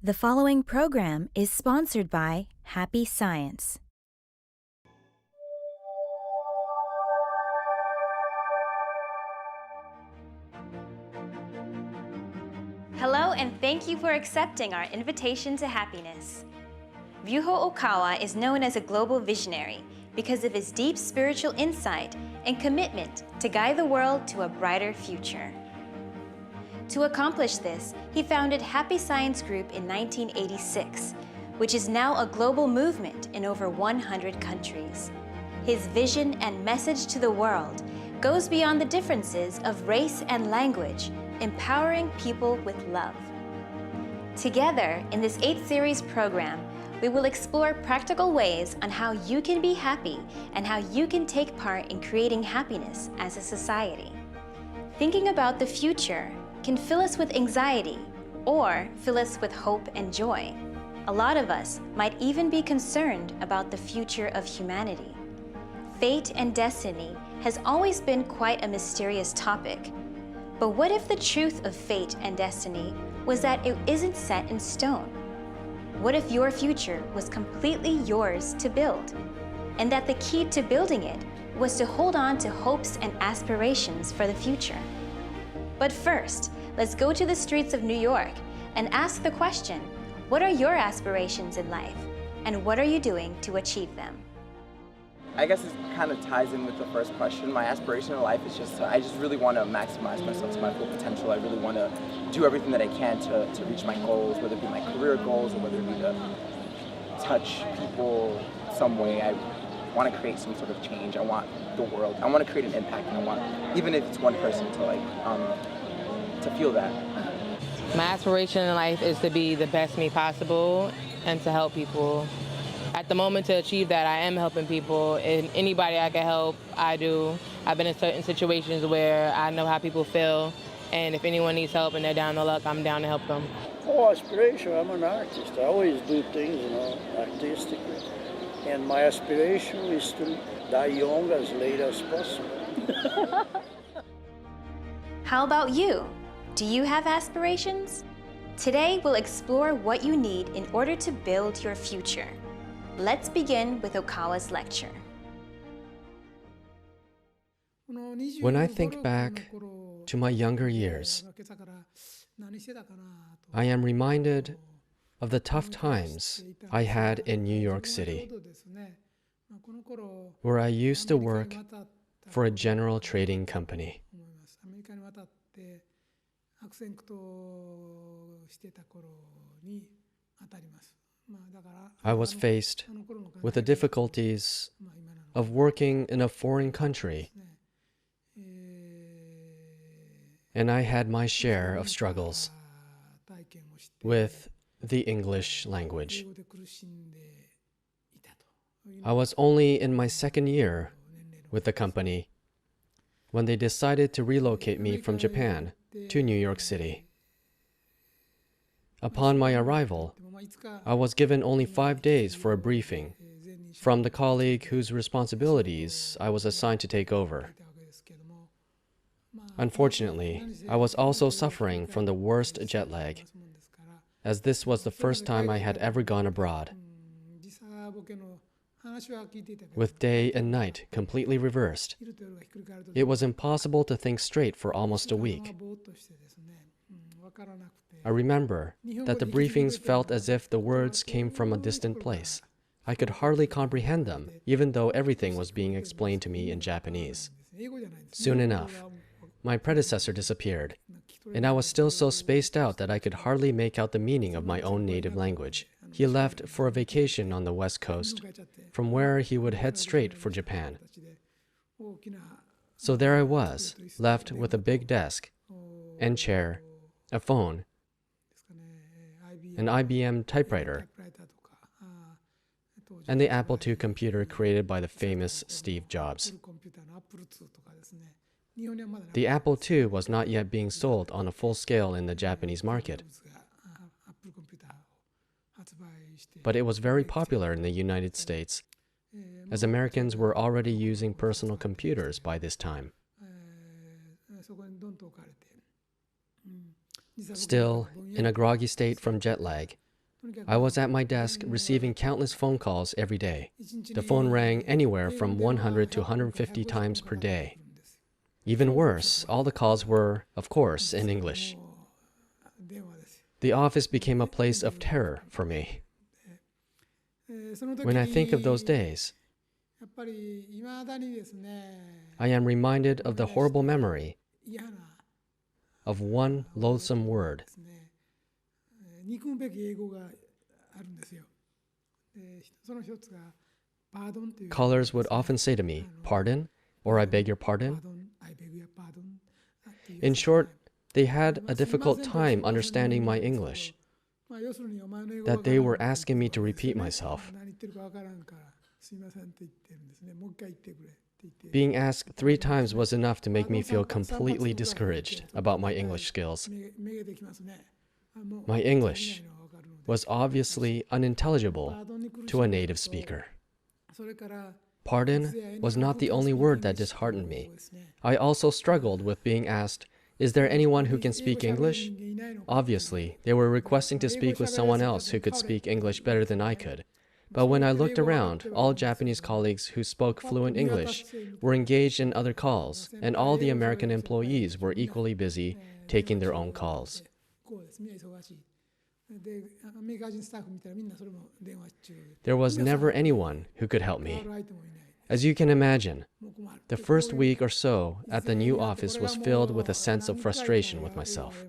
The following program is sponsored by Happy Science. Hello, and thank you for accepting our invitation to happiness. Ryuho Okawa is known as a global visionary because of his deep spiritual insight and commitment to guide the world to a brighter future. To accomplish this, he founded Happy Science Group in 1986, which is now a global movement in over 100 countries. His vision and message to the world goes beyond the differences of race and language, empowering people with love. Together, in this 8th series program, we will explore practical ways on how you can be happy and how you can take part in creating happiness as a society. Thinking about the future can fill us with anxiety or fill us with hope and joy. A lot of us might even be concerned about the future of humanity. Fate and destiny has always been quite a mysterious topic. But what if the truth of fate and destiny was that it isn't set in stone? What if your future was completely yours to build, and that the key to building it was to hold on to hopes and aspirations for the future? But first, let's go to the streets of New York and ask the question, what are your aspirations in life, and what are you doing to achieve them? I guess it kind of ties in with the first question. My aspiration in life is I just really want to maximize myself to my full potential. I really want to do everything that I can to reach my goals, whether it be my career goals or whether it be to touch people some way. I want to create some sort of change. I want the world. I want to create an impact, and I want, even if it's one person, to feel that. My aspiration in life is to be the best me possible and to help people. At the moment, to achieve that, I am helping people, and anybody I can help, I do. I've been in certain situations where I know how people feel, and if anyone needs help and they're down on luck, I'm down to help them. Oh, aspiration, I'm an artist. I always do things, artistically. And my aspiration is to die young as late as possible. How about you? Do you have aspirations? Today, we'll explore what you need in order to build your future. Let's begin with Okawa's lecture. When I think back to my younger years, I am reminded of the tough times I had in New York City, where I used to work for a general trading company. I was faced with the difficulties of working in a foreign country, and I had my share of struggles with the English language. I was only in my second year with the company when they decided to relocate me from Japan to New York City. Upon my arrival, I was given only 5 days for a briefing from the colleague whose responsibilities I was assigned to take over. Unfortunately, I was also suffering from the worst jet lag, as this was the first time I had ever gone abroad. With day and night completely reversed, it was impossible to think straight for almost a week. I remember that the briefings felt as if the words came from a distant place. I could hardly comprehend them, even though everything was being explained to me in Japanese. Soon enough, my predecessor disappeared, and I was still so spaced out that I could hardly make out the meaning of my own native language. He left for a vacation on the West Coast, from where he would head straight for Japan. So there I was, left with a big desk and chair, a phone, an IBM typewriter, and the Apple II computer created by the famous Steve Jobs. The Apple II was not yet being sold on a full scale in the Japanese market, but it was very popular in the United States, as Americans were already using personal computers by this time. Still, in a groggy state from jet lag, I was at my desk receiving countless phone calls every day. The phone rang anywhere from 100 to 150 times per day. Even worse, all the calls were, of course, in English. The office became a place of terror for me. When I think of those days, I am reminded of the horrible memory of one loathsome word. Callers would often say to me, "Pardon?" or "I beg your pardon." In short, they had a difficult time understanding my English, that they were asking me to repeat myself. Being asked 3 times was enough to make me feel completely discouraged about my English skills. My English was obviously unintelligible to a native speaker. Pardon was not the only word that disheartened me. I also struggled with being asked, "Is there anyone who can speak English?" Obviously, they were requesting to speak with someone else who could speak English better than I could. But when I looked around, all Japanese colleagues who spoke fluent English were engaged in other calls, and all the American employees were equally busy taking their own calls. There was never anyone who could help me. As you can imagine, the first week or so at the new office was filled with a sense of frustration with myself.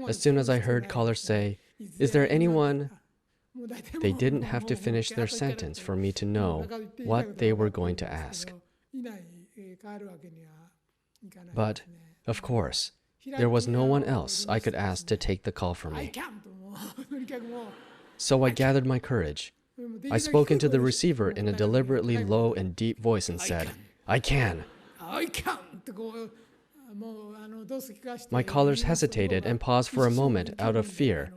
As soon as I heard callers say, "Is there anyone?" they didn't have to finish their sentence for me to know what they were going to ask. But, of course, there was no one else I could ask to take the call for me. So I gathered my courage. I spoke into the receiver in a deliberately low and deep voice and said, "I can." My callers hesitated and paused for a moment out of fear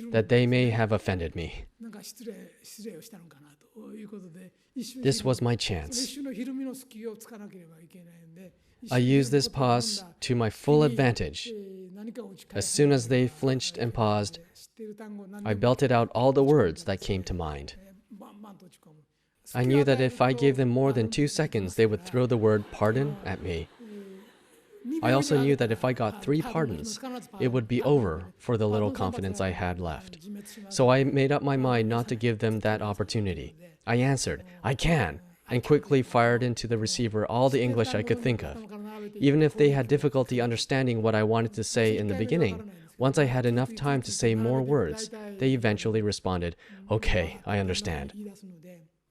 that they may have offended me. This was my chance. I used this pause to my full advantage. As soon as they flinched and paused, I belted out all the words that came to mind. I knew that if I gave them more than 2 seconds, they would throw the word "pardon" at me. I also knew that if I got 3 pardons, it would be over for the little confidence I had left. So I made up my mind not to give them that opportunity. I answered, "I can," and quickly fired into the receiver all the English I could think of. Even if they had difficulty understanding what I wanted to say in the beginning, once I had enough time to say more words, they eventually responded, "Okay, I understand."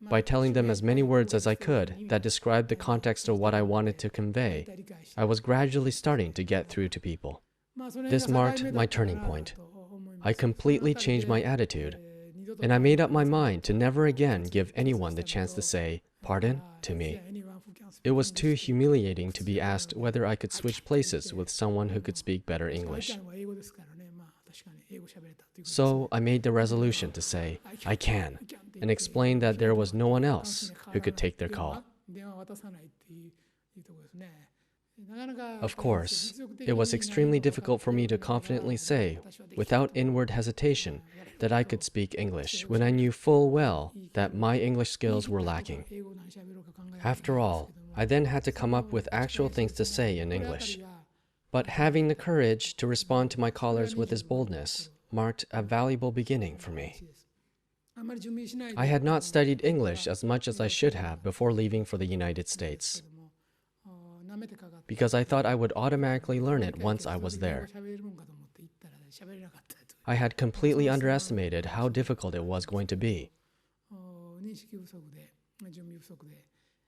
By telling them as many words as I could that described the context of what I wanted to convey, I was gradually starting to get through to people. This marked my turning point. I completely changed my attitude, and I made up my mind to never again give anyone the chance to say "pardon" to me. It was too humiliating to be asked whether I could switch places with someone who could speak better English. So I made the resolution to say, "I can," and explain that there was no one else who could take their call. Of course, it was extremely difficult for me to confidently say, without inward hesitation, that I could speak English when I knew full well that my English skills were lacking. After all, I then had to come up with actual things to say in English. But having the courage to respond to my callers with this boldness marked a valuable beginning for me. I had not studied English as much as I should have before leaving for the United States, because I thought I would automatically learn it once I was there. I had completely underestimated how difficult it was going to be.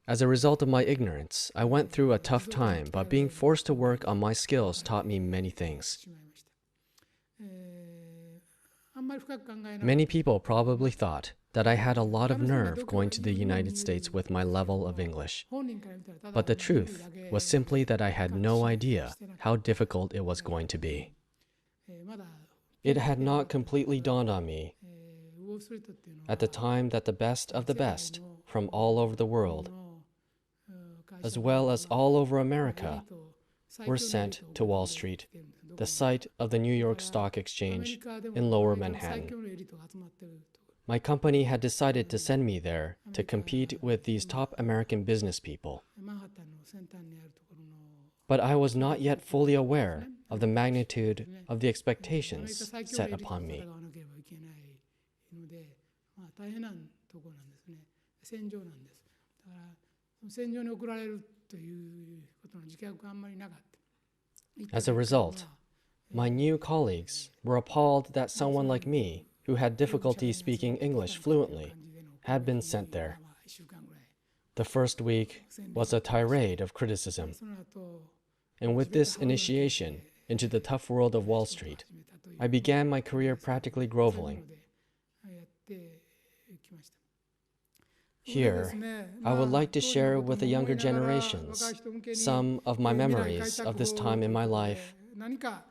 As a result of my ignorance, I went through a tough time, but being forced to work on my skills taught me many things. Many people probably thought that I had a lot of nerve going to the United States with my level of English. But the truth was simply that I had no idea how difficult it was going to be. It had not completely dawned on me at the time that the best of the best from all over the world, as well as all over America, were sent to Wall Street the site of the New York Stock Exchange in Lower Manhattan. My company had decided to send me there to compete with these top American business people. But I was not yet fully aware of the magnitude of the expectations set upon me. As a result, my new colleagues were appalled that someone like me, who had difficulty speaking English fluently, had been sent there. The first week was a tirade of criticism. And with this initiation into the tough world of Wall Street, I began my career practically groveling. Here, I would like to share with the younger generations some of my memories of this time in my life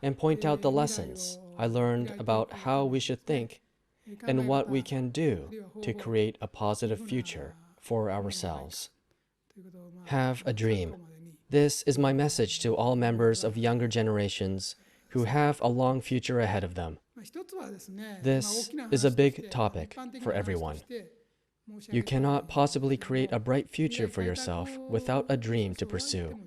and point out the lessons I learned about how we should think and what we can do to create a positive future for ourselves. Have a dream. This is my message to all members of younger generations who have a long future ahead of them. This is a big topic for everyone. You cannot possibly create a bright future for yourself without a dream to pursue.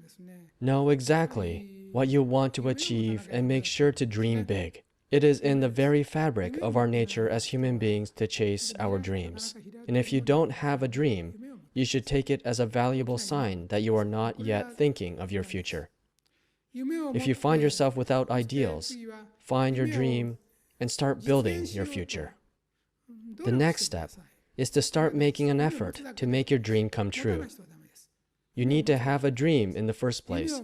Know exactly what you want to achieve and make sure to dream big. It is in the very fabric of our nature as human beings to chase our dreams. And if you don't have a dream, you should take it as a valuable sign that you are not yet thinking of your future. If you find yourself without ideals, find your dream and start building your future. The next step is to start making an effort to make your dream come true. You need to have a dream in the first place,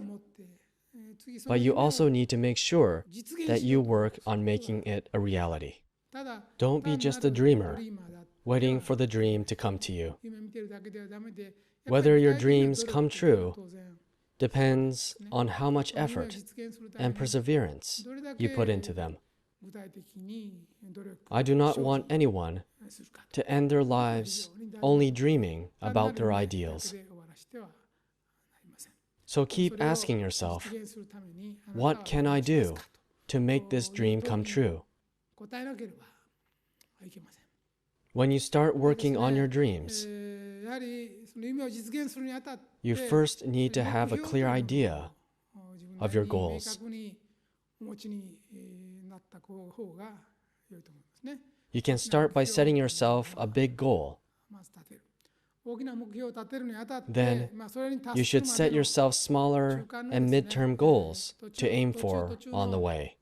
but you also need to make sure that you work on making it a reality. Don't be just a dreamer, waiting for the dream to come to you. Whether your dreams come true depends on how much effort and perseverance you put into them. I do not want anyone to end their lives only dreaming about their ideals. So keep asking yourself, what can I do to make this dream come true? When you start working on your dreams, you first need to have a clear idea of your goals. You can start by setting yourself a big goal. Then you should set yourself smaller and midterm goals to aim for on the way.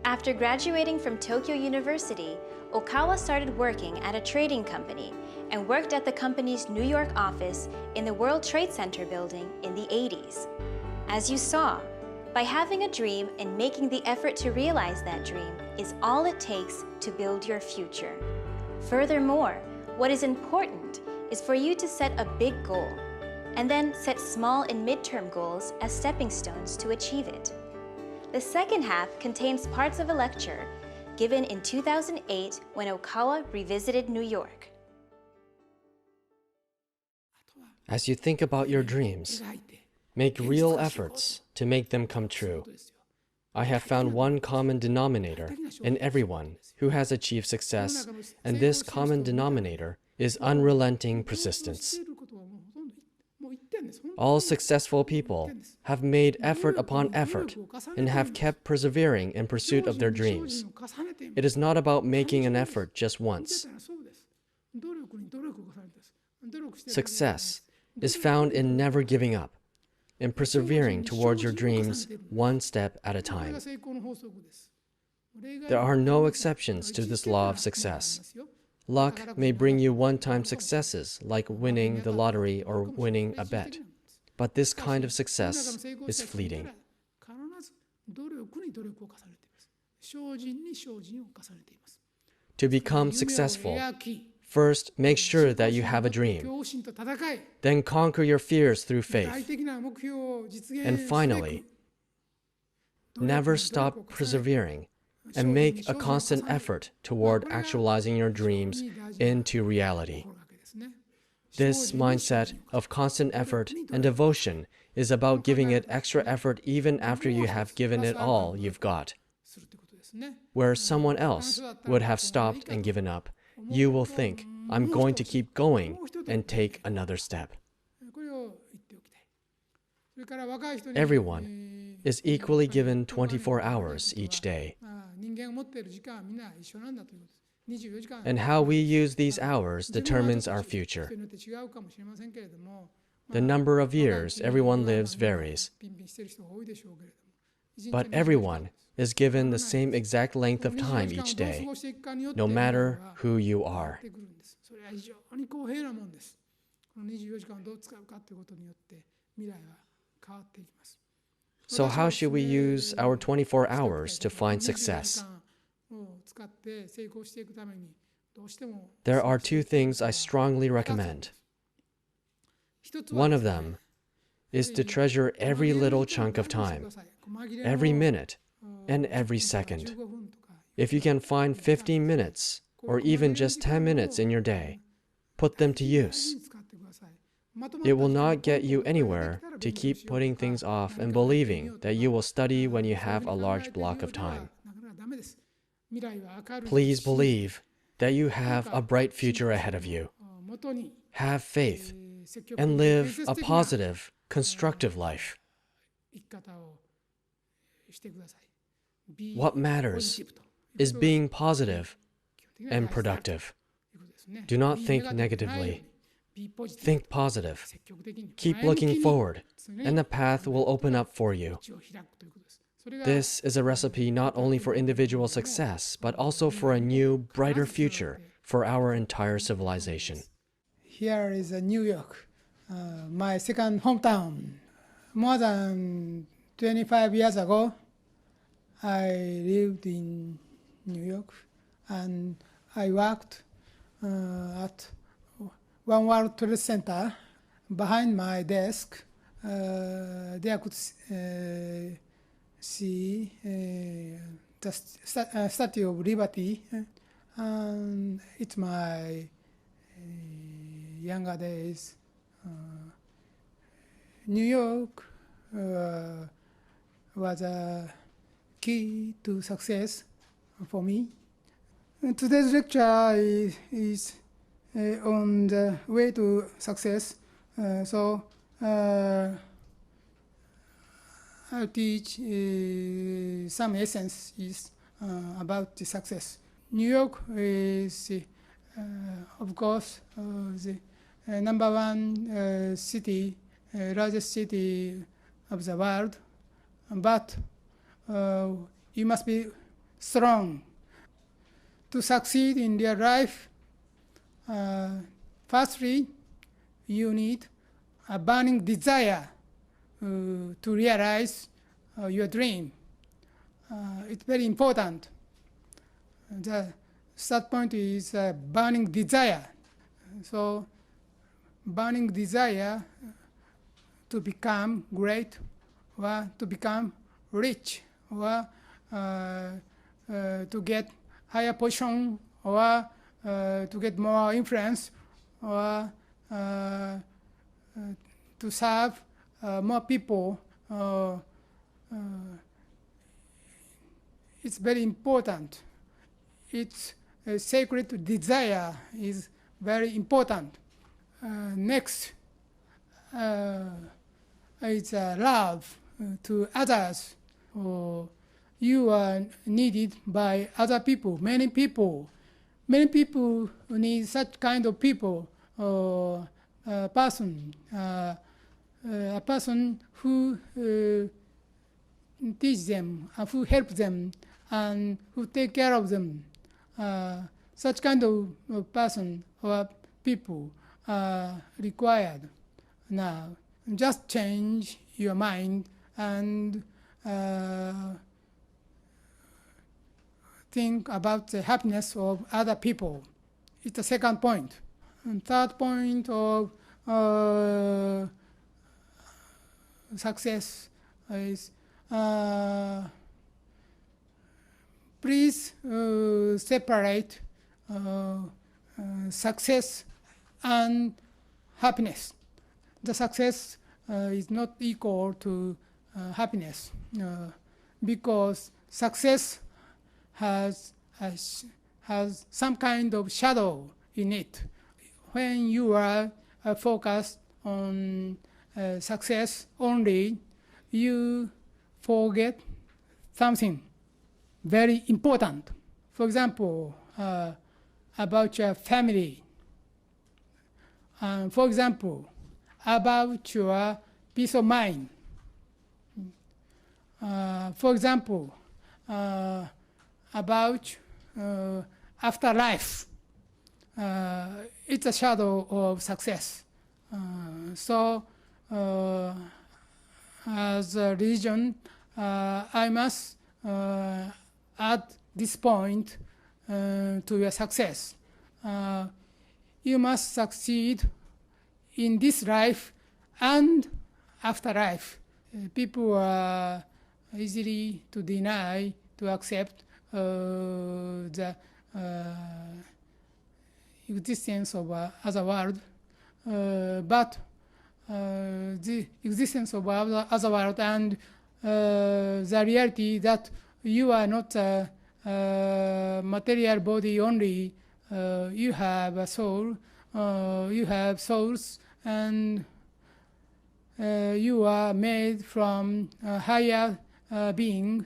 After graduating from Tokyo University, Okawa started working at a trading company and worked at the company's New York office in the World Trade Center building in the 80s. As you saw, by having a dream and making the effort to realize that dream is all it takes to build your future. Furthermore, what is important is for you to set a big goal and then set small and midterm goals as stepping stones to achieve it. The second half contains parts of a lecture given in 2008 when Okawa revisited New York. As you think about your dreams, make real efforts to make them come true. I have found one common denominator in everyone who has achieved success, and this common denominator is unrelenting persistence. All successful people have made effort upon effort and have kept persevering in pursuit of their dreams. It is not about making an effort just once. Success is found in never giving up, in persevering towards your dreams one step at a time. There are no exceptions to this law of success. Luck may bring you one-time successes like winning the lottery or winning a bet, but this kind of success is fleeting. To become successful, first make sure that you have a dream. Then conquer your fears through faith. And finally, never stop persevering and make a constant effort toward actualizing your dreams into reality. This mindset of constant effort and devotion is about giving it extra effort even after you have given it all you've got. Where someone else would have stopped and given up, you will think, I'm going to keep going and take another step. Everyone is equally given 24 hours each day. And how we use these hours determines our future. The number of years everyone lives varies, but everyone is given the same exact length of time each day, no matter who you are. So how should we use our 24 hours to find success? There are two things I strongly recommend. One of them is to treasure every little chunk of time, every minute, and every second. If you can find 15 minutes, or even just 10 minutes in your day, put them to use. It will not get you anywhere to keep putting things off and believing that you will study when you have a large block of time. Please believe that you have a bright future ahead of you. Have faith and live a positive, constructive life. What matters is being positive and productive. Do not think negatively. Think positive. Keep looking forward, and the path will open up for you. This is a recipe not only for individual success, but also for a new, brighter future for our entire civilization. Here is New York, my second hometown. More than 25 years ago, I lived in New York and I worked at One World Trade Center. Behind my desk, there could see the Statue of Liberty. And it's my younger days. New York was a key to success for me. Today's lecture is on the way to success. So I'll teach some essence about the success. New York is, of course, the number one city, largest city of the world. But you must be strong. To succeed in your life, firstly, you need a burning desire to realize your dream. It's very important. The third point is burning desire. So, burning desire to become great, or to become rich, or to get higher position, or to get more influence, or to serve more people. It's very important. Its sacred desire is very important. Next is love to others. You are needed by other people, many people. Many people need such kind of people, a person who teach them, who help them, and who take care of them. Such kind of person or people are required. Now, just change your mind and think about the happiness of other people. It's the second point. And third point of success is please separate success and happiness. The success is not equal to happiness because success has some kind of shadow in it. When you are focused on success only, you forget something very important. For example, about your family. For example, about your peace of mind. For example, about afterlife. It's a shadow of success. So, as a religion, I must add this point to your success. You must succeed in this life and afterlife. People are easily to deny, to accept the existence of other world, but the existence of other world and the reality that you are not a material body only, you have a soul, you have souls, and you are made from a higher being.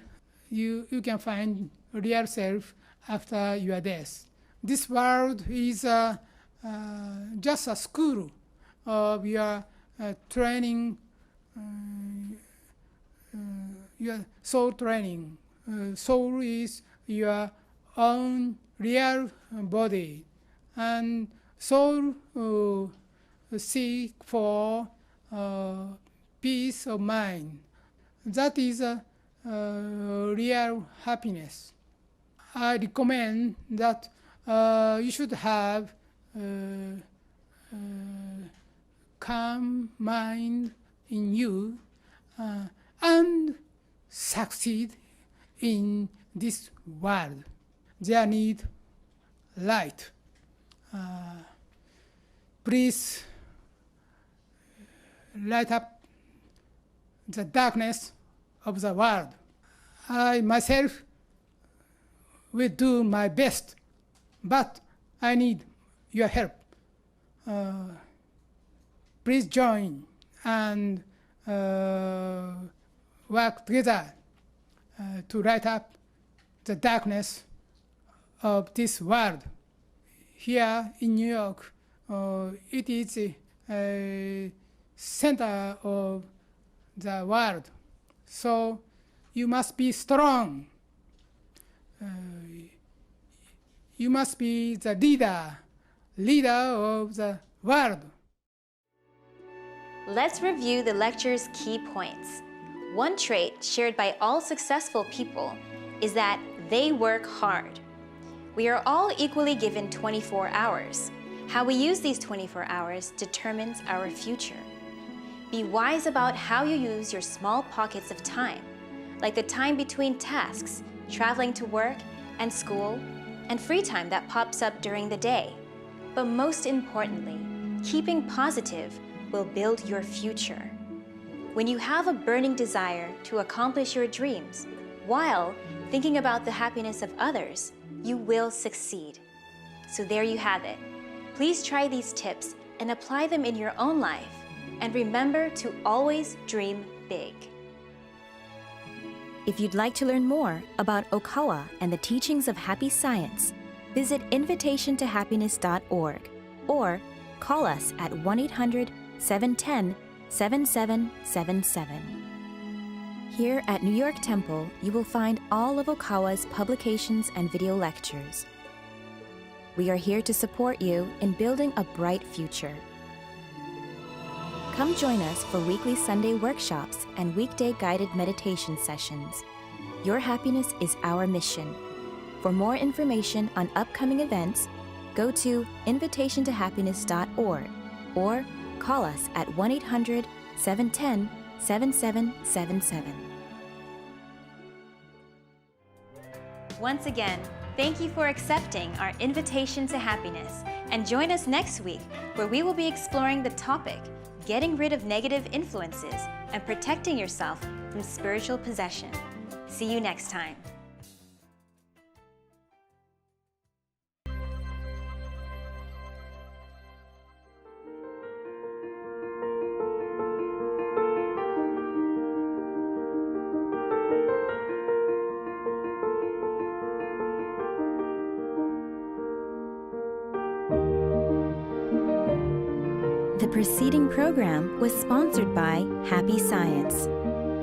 You can find real self after your death. This world is just a school of your training, your soul training. Soul is your own real body, and soul seek for peace of mind. That is real happiness. I recommend that you should have calm mind in you and succeed in this world. They need light. Please light up the darkness of the world. I myself will do my best, but I need your help. Please join and work together to light up the darkness of this world. Here in New York, it is a center of the world. So you must be strong. You must be the leader of the world. Let's review the lecture's key points. One trait shared by all successful people is that they work hard. We are all equally given 24 hours. How we use these 24 hours determines our future. Be wise about how you use your small pockets of time, like the time between tasks, traveling to work and school, and free time that pops up during the day. But most importantly, keeping positive will build your future. When you have a burning desire to accomplish your dreams, while thinking about the happiness of others, you will succeed. So there you have it. Please try these tips and apply them in your own life. And remember to always dream big. If you'd like to learn more about Okawa and the teachings of happy science, visit invitationtohappiness.org or call us at 1-800-710-7777. Here at New York Temple, you will find all of Okawa's publications and video lectures. We are here to support you in building a bright future. Come join us for weekly Sunday workshops and weekday guided meditation sessions. Your happiness is our mission. For more information on upcoming events, go to invitationtohappiness.org or call us at 1-800-710-7777. Once again, thank you for accepting our invitation to happiness, and join us next week where we will be exploring the topic, getting rid of negative influences and protecting yourself from spiritual possession. See you next time. The preceding program was sponsored by Happy Science.